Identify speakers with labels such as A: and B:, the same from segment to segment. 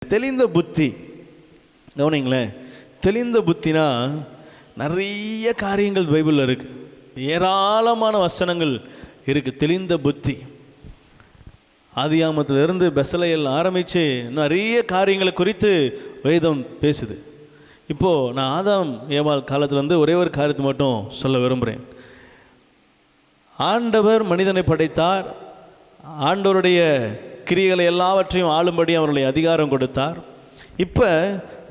A: தெளிந்த புத்தி கவனிங்களேன். தெளிந்த புத்தினா நிறைய காரியங்கள் பைபிளில் இருக்குது, ஏராளமான வசனங்கள் இருக்குது. தெளிந்த புத்தி ஆதியாமத்திலிருந்து பெசலேல் ஆரம்பித்து நிறைய காரியங்களை குறித்து வேதம் பேசுது. இப்போது நான் ஆதாம் ஏவாள் காலத்துலேருந்து ஒரே ஒரு காரியத்தை மட்டும் சொல்ல விரும்புகிறேன். ஆண்டவர் மனிதனை படைத்தார், ஆண்டவருடைய கிரியைகளை எல்லாவற்றையும் ஆளும்படி அவருடைய அதிகாரம் கொடுத்தார். இப்போ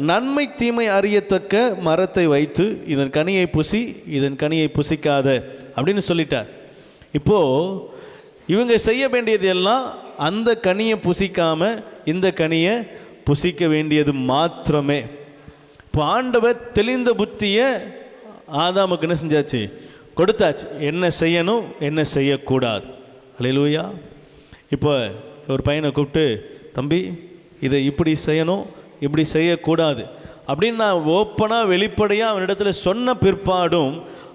A: நன்மை தீமை அறியத்தக்க மரத்தை வைத்து இதன் கனியை புசி, இதன் கனியை புசிக்காத அப்படின்னு சொல்லிட்டார். இப்போது இவங்க செய்ய வேண்டியது எல்லாம் அந்த கனியை புசிக்காமல் இந்த கனியை புசிக்க வேண்டியது மாத்திரமே. இப்போ ஆண்டவர் தெளிந்த புத்தியை ஆதாமுக்கு என்ன செஞ்சாச்சு? கொடுத்தாச்சு. என்ன செய்யணும், என்ன செய்யக்கூடாது. அல்லேலூயா. இப்போ ஒரு பையனை கூப்பிட்டு, தம்பி இதை இப்படி செய்யணும், இப்படி செய்யக்கூடாது அப்படின்னு நான் ஓப்பனாக வெளிப்படையாக அவனிடத்துல சொன்ன பிற்பாடும்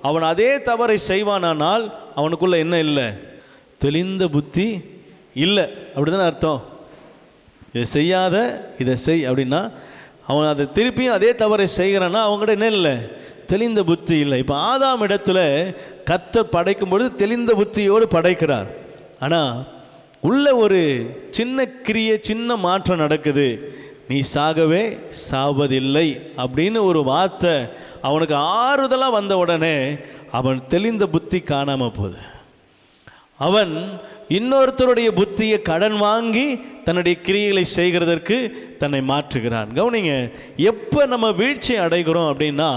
A: அவன் அதே தவறை செய்வானானால் அவனுக்குள்ள என்ன இல்லை? தெளிந்த புத்தி இல்லை. அப்படி தானே அர்த்தம். இதை செய்யாத, இதை செய் அப்படின்னா அவன் அதை திருப்பியும் அதே தவறை செய்கிறான்னா அவங்ககிட்ட என்ன இல்லை? தெளிந்த புத்தி இல்லை. இப்போ ஆதாம் இடத்துல கர்த்தர் படைக்கும் பொழுது தெளிந்த புத்தியோடு படைக்கிறார். ஆனால் உள்ள ஒரு சின்ன கிரியை, சின்ன மாற்றம் நடக்குது. நீ சாகவே சாவதில்லை அப்படின்னு ஒரு வார்த்தை அவனுக்கு ஆறுதலாக வந்த உடனே அவன் தெளிந்த புத்தி காணாமல் போகுது. அவன் இன்னொருத்தருடைய புத்தியை கடன் வாங்கி தன்னுடைய கிரியைகளை செய்கிறதற்கு தன்னை மாற்றுகிறான். கவனிங்க, எப்போ நம்ம வீழ்ச்சி அடைகிறோம் அப்படின்னா,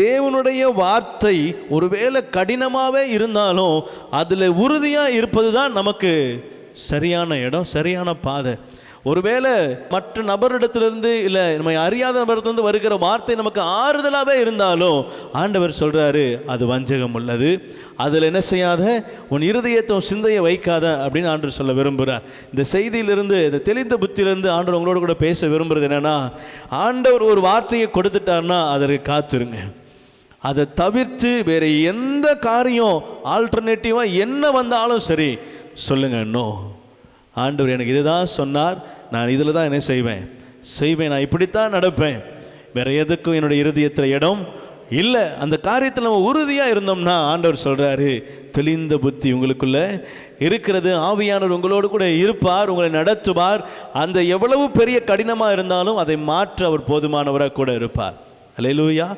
A: தேவனுடைய வார்த்தை ஒருவேளை கடினமாகவே இருந்தாலும் அதில் உறுதியாக இருப்பது தான் நமக்கு சரியான இடம், சரியான பாதை. ஒருவேளை மற்ற நபரிடத்திலிருந்து இல்லை நம்ம அறியாத நபரிடத்திலிருந்து வருகிற வார்த்தை நமக்கு ஆறுதலாகவே இருந்தாலும் ஆண்டவர் சொல்கிறாரு அது வஞ்சகம் உள்ளது, அதில் என்ன செய்யாத, உன் இருதயத்தை சிந்தையை வைக்காத அப்படின்னு ஆண்டவர் சொல்ல விரும்புகிறார். இந்த செய்தியிலிருந்து, இந்த தெளிந்த புத்தியிலிருந்து ஆண்டவர் உங்களோட கூட பேச விரும்புகிறது என்னென்னா, ஆண்டவர் ஒரு வார்த்தையை கொடுத்துட்டார்னா அதற்கு காத்துருங்க. அதை தவிர்த்து வேறு எந்த காரியம் ஆல்டர்னேட்டிவாக என்ன வந்தாலும் சரி சொல்லுங்க, நோ, ஆண்டவர் எனக்கு இதுதான் சொன்னார், நான் இதில் தான் என்ன செய்வேன், நான் இப்படித்தான் நடப்பேன், வேறு எதுக்கும் என்னுடைய இருதயத்தில் இடம் இல்லை. அந்த காரியத்தில் நம்ம உறுதியாக இருந்தோம்னா ஆண்டவர் சொல்கிறாரு தெளிந்த புத்தி உங்களுக்குள்ளே இருக்கிறது, ஆவியானவர் உங்களோடு கூட இருப்பார், உங்களை நடத்துவார். அந்த எவ்வளவு பெரிய கடினமாக இருந்தாலும் அதை மாற்ற அவர் போதுமானவராக கூட இருப்பார். அல்லேலூயா.